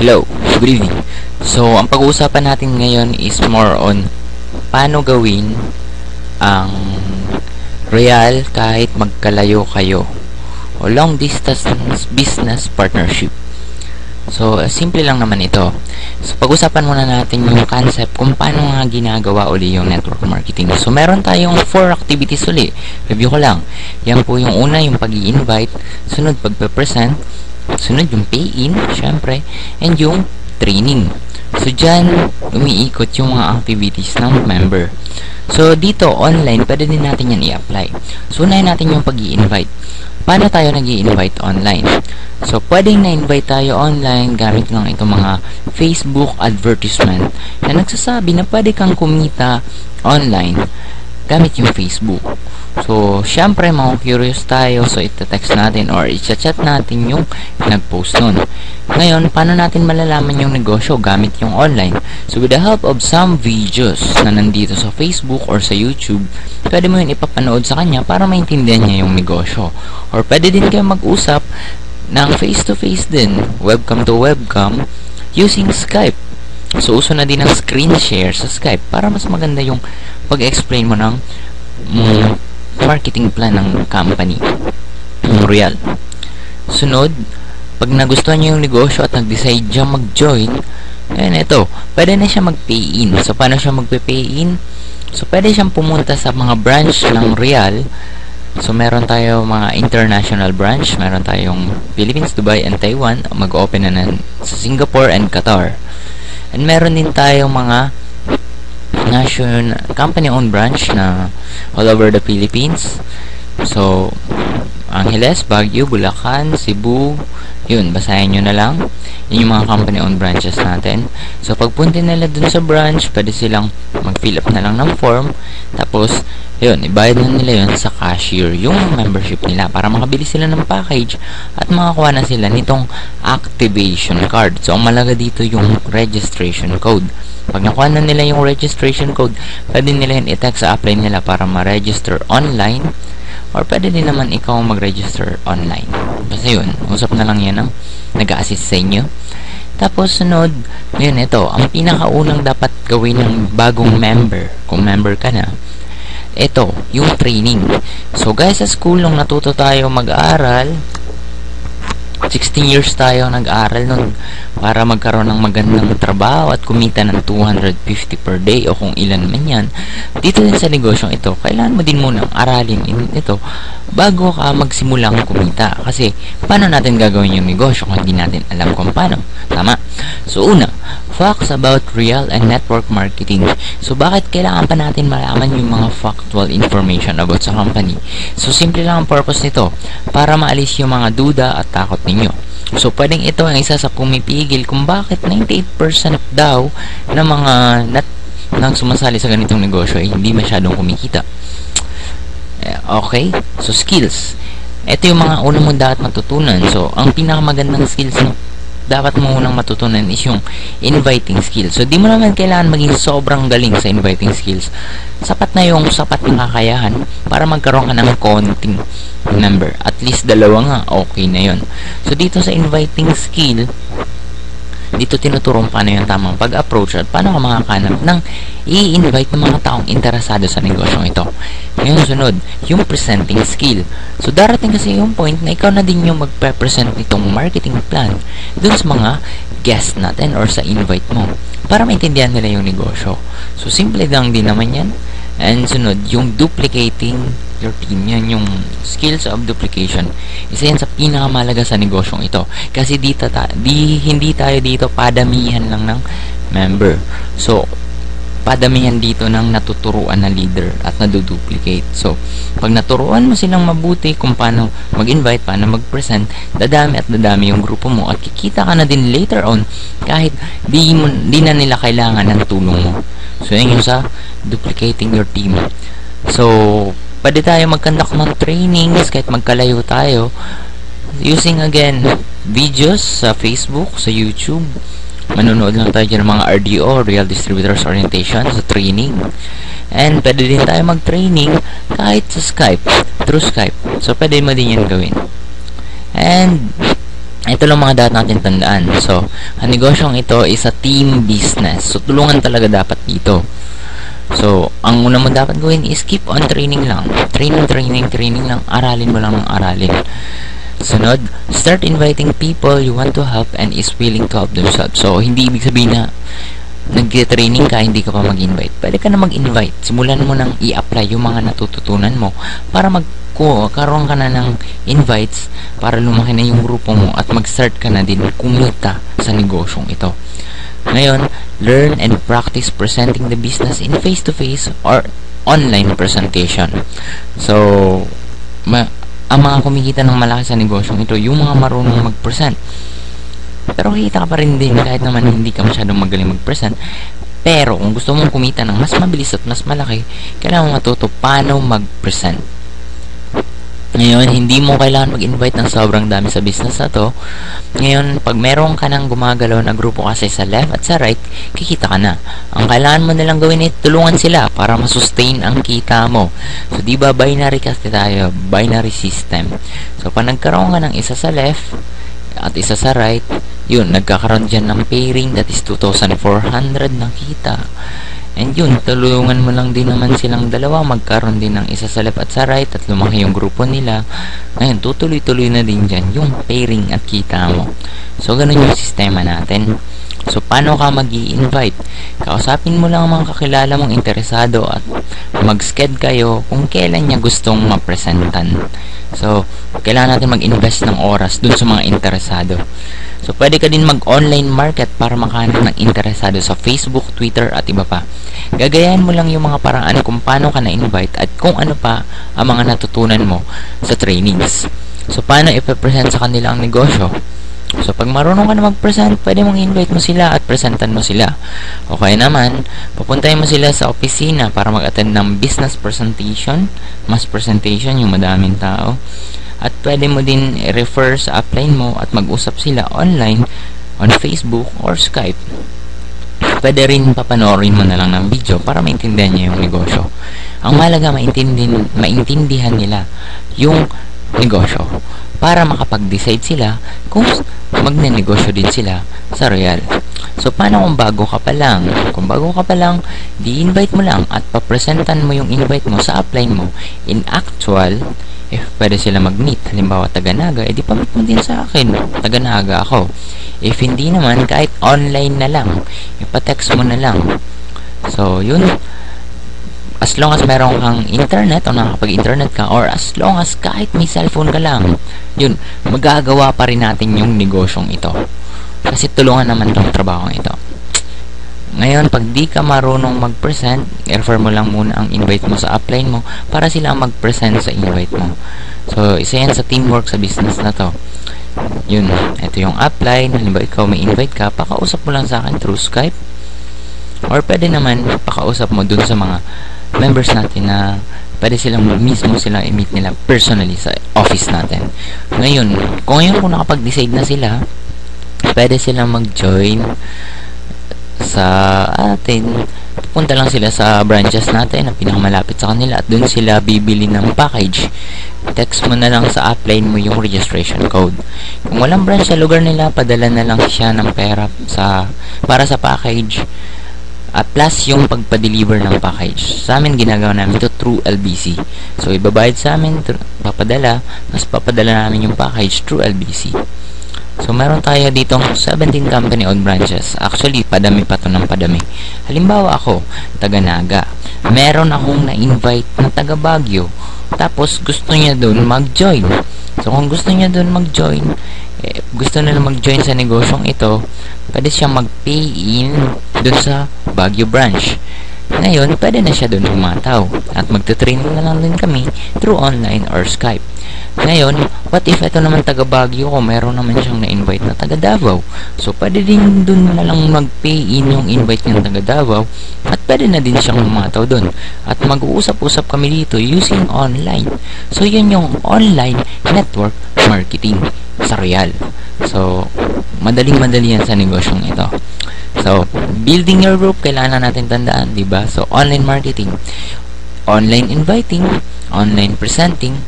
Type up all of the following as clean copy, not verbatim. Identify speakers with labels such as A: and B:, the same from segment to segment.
A: Hello, good evening. So, ang pag-uusapan natin ngayon is more on paano gawin ang real kahit magkalayo kayo o long distance business partnership. So, simple lang naman ito. So, pag-usapan muna natin yung concept kung paano nga ginagawa uli yung network marketing. So, meron tayong 4 activities uli. Review ko lang. Yan po yung una, yung pag-i-invite. Sunod, pagpe-present. Sunod, yung pay-in, syempre. And yung training. So, dyan, umiikot yung mga activities ng member. So, dito, online, pwede din natin yan i-apply. So, unahin natin yung pag-i-invite. Paano tayo nag-i-invite online? So, pwedeng na-invite tayo online gamit lang itong mga Facebook advertisement na nagsasabi na pwede kang kumita online gamit yung Facebook. So, syempre, curious tayo. So, ita-text natin or i-chat natin yung nag-post nun. Ngayon, paano natin malalaman yung negosyo gamit yung online? So, with the help of some videos na nandito sa Facebook or sa YouTube, pwede mo yun ipapanood sa kanya para maintindihan niya yung negosyo. Or pwede din kayo mag-usap ng face-to-face din, webcam to webcam, using Skype. So, uso na din ang screen share sa Skype para mas maganda yung pag-explain mo ng marketing plan ng company. Real. Sunod, pag nagustuhan niyo yung negosyo at nag-decide siya mag-join, ayan, ito, pwede na siya mag-pay-in. So, paano siya mag-pay-in? So, pwede siyang pumunta sa mga branch ng Real. So, meron tayo mga international branch. Meron tayong Philippines, Dubai, and Taiwan. Mag-open na sa Singapore and Qatar. And meron din tayong mga company-owned branch na all over the Philippines. So, Angeles, Baguio, Bulacan, Cebu, yun, basahin nyo na lang. Yun yung mga company-owned branches natin. So, pagpunta nila dun sa branch, pwede silang mag-fill up na lang ng form. Tapos, yun, ibayad na nila yun sa cashier, yung membership nila, para makabili sila ng package at makakuha na sila nitong activation card. So, ang malaga dito yung registration code. Pag nakuha na nila yung registration code, pwede nila yun i-text sa apply nila para ma-register online, or pwede din naman ikaw mag-register online. Basta yun, usap na lang yan ang nag-a-assist sa inyo. Tapos sunod, yun, ito, ang pinakaunang dapat gawin ng bagong member, kung member ka na, ito, yung training. So guys, sa school, nung natuto tayo mag-aaral, 16 years tayo nag-aaral nun para magkaroon ng magandang trabaho at kumita ng 250 per day o kung ilan man yan. Dito din sa negosyong ito, kailangan mo din munang aralin ito bago ka magsimulang kumita. Kasi, paano natin gagawin yung negosyo kung hindi natin alam kung paano? Tama. So, una, facts about real and network marketing. So, bakit kailangan pa natin malaman yung mga factual information about sa company? So, simple lang ang purpose nito, para maalis yung mga duda at takot ninyo. So, pwedeng ito ang isa sa pumipigil kung bakit 98% daw ng mga nang sumasali sa ganitong negosyo ay hindi masyadong kumikita. Okay? So, skills. Ito yung mga unang mo dapat matutunan. So, ang pinakamagandang skills na dapat mo unang matutunan is yung inviting skills. So, di mo naman kailangan maging sobrang galing sa inviting skills. Sapat na yung sapat na kakayahan para magkaroon ka ng konting member. At least dalawa nga, okay na yun. So, dito sa inviting skill, dito tinuturong paano yung tamang pag-approach at paano ka makakahanap ng i-invite ng mga taong interesado sa negosyong ito. Ngayon, sunod, yung presenting skill. So, darating kasi yung point na ikaw na din yung magpe-present nitong marketing plan dun sa mga guest natin or sa invite mo para maintindihan nila yung negosyo. So, simple lang din naman yan. And sunod, yung duplicating your team. Yan yung skills of duplication. Isa yan sa pinakamalaga sa negosyong ito. Kasi hindi tayo dito padamihan lang ng member. So, padamihan dito ng natuturuan na leader at naduduplicate. So, pag naturuan mo silang mabuti kung paano mag-invite, paano mag-present, dadami at dadami yung grupo mo at kikita ka na din later on kahit di na nila kailangan ng tulong mo. So, yun yung sa duplicating your team. So, pwede tayo mag-conduct ng trainings kahit magkalayo tayo using again videos sa Facebook, sa YouTube. Manonood lang tayo dyan ng mga RDO, Real Distributors Orientation, sa training. And pwede din tayo mag-training kahit sa Skype, through Skype. So, pwede mo din yan gawin. And Ito lang mga dapat natin tandaan. So, ang negosyong ito is a team business. So, tulungan talaga dapat dito. So, ang una mo dapat gawin is keep on training lang. Training lang. Aralin mo lang ng aralin. Sunod, start inviting people you want to help and is willing to help themselves. So, hindi ibig sabihin na nag-training ka, hindi ka pa mag-invite. Pwede ka na mag-invite. Simulan mo nang i-apply yung mga natututunan mo para magkaroon ka na ng invites para lumaki na yung grupo mo at mag-start ka na din kumita sa negosyong ito. Ngayon, learn and practice presenting the business in face-to-face or online presentation. So, ang mga kumikita ng malaki sa negosyong ito, yung mga marunong mag-present. Pero kita ka pa rin din kahit naman hindi ka masyadong magaling mag-present. Pero kung gusto mong kumita ng mas mabilis at mas malaki, kailangan mo matuto paano mag-present. Ngayon, hindi mo kailangan mag-invite ng sobrang dami sa business na to. Ngayon, pag meron ka nang gumagalaw na grupo kasi sa left at sa right, kikita ka na. Ang kailangan mo nilang gawin ay tulungan sila para masustain ang kita mo. So, di ba binary kasi tayo? Binary system. So, pag nagkaroon ka ng isa sa left at isa sa right, yun, nagkakaroon dyan ng pairing, that is 2,400 na kita. And yun, tulungan mo lang din naman silang dalawa, magkaroon din ng isa sa left at sa right at lumaki yung grupo nila. Ngayon, tutuloy-tuloy na din dyan yung pairing at kita mo. So, ganun yung sistema natin. So, paano ka mag-i-invite? Kausapin mo lang ang mga kakilala mong interesado at mag-sked kayo kung kailan niya gustong mapresentan. So, kailangan natin mag-invest ng oras dun sa mga interesado. So, pwede ka din mag-online market para makahanap ng interesado sa Facebook, Twitter, at iba pa. Gagayahin mo lang yung mga paraan kung paano ka na-invite at kung ano pa ang mga natutunan mo sa trainings. So, paano ipapresent sa kanila ang negosyo? So, pag marunong ka na mag-present, pwede mong invite mo sila at presentan mo sila. O kaya naman, papuntahin mo sila sa opisina para mag-attend ng business presentation, mass presentation, yung madaming tao. At pwede mo din i-refer sa upline mo at mag-usap sila online on Facebook or Skype. Pwede rin papanoorin mo na lang ng video para maintindihan niya yung negosyo. Ang mahalaga, maintindihan nila yung negosyo para makapag-decide sila kung magne-negosyo din sila sa Royal. So, paano kung bago ka pa lang? Kung bago ka pa lang, di-invite mo lang at papresentan mo yung invite mo sa upline mo. In actual, if pwede sila mag-meet, halimbawa taga-Naga, edi pa-meet mo din sa akin, taga-Naga ako. If hindi naman, kahit online na lang, ipa-text mo na lang. So, yun, as long as meron kang internet o nakakapag-internet ka, or as long as kahit may cellphone ka lang, yun, magagawa pa rin natin yung negosyong ito. Kasi tulungan naman tong trabahong ito. Ngayon, pag di ka marunong mag-present, i-refer mo lang muna ang invite mo sa upline mo para sila mag-present sa invite mo. So, isa yan sa teamwork sa business na to. Yun, ito yung upline. Halimbawa, ikaw may invite ka, pakausap mo lang sa akin through Skype. Or pwede naman, pakausap mo dun sa mga members natin na pwede silang mismo silang i-meet nila personally sa office natin. Ngayon, kung nakapag-decide na sila, pwede silang mag-join sa atin. Pupunta lang sila sa branches natin na pinakamalapit sa kanila at dun sila bibili ng package. Text mo na lang sa upline mo yung registration code. Kung walang branch sa lugar nila, padala na lang siya ng pera para sa package. Plus yung pagpa-deliver ng package. Sa amin, ginagawa namin ito through LBC. So, ibabayad sa amin, papadala, mas papadala namin yung package through LBC. So, meron tayo ditong 17 company-owned branches. Actually, padami pa to ng padami. Halimbawa ako, taga-Naga. Meron akong na-invite na taga-Baguio. Tapos, gusto niya dun mag-join. So, kung gusto niya dun mag-join, gusto nila mag-join sa negosyong ito, pwede siya mag-pay in dun sa Baguio branch. Ngayon, pwede na siya dun humataw. At magte-training na lang din kami through online or Skype. Ngayon, what if ito naman taga Baguio ko, meron naman siyang na-invite na taga Davao. So, pwede din dun na lang mag-pay in yung invite niyang taga Davao at pwede na din siyang humataw dun. At mag-uusap-usap kami dito using online. So, yun yung online network marketing sa Royal. So, madaling-madali yan sa negosyong ito. So, building your group, kailangan natin tandaan, diba? So, online marketing, online inviting, online presenting,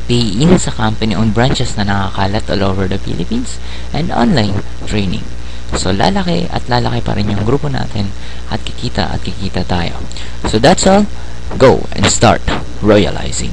A: pay-in sa company-owned branches na nakakalat all over the Philippines, and online training. So, lalaki at lalaki pa rin yung grupo natin at kikita tayo. So, that's all. Go and start royalizing.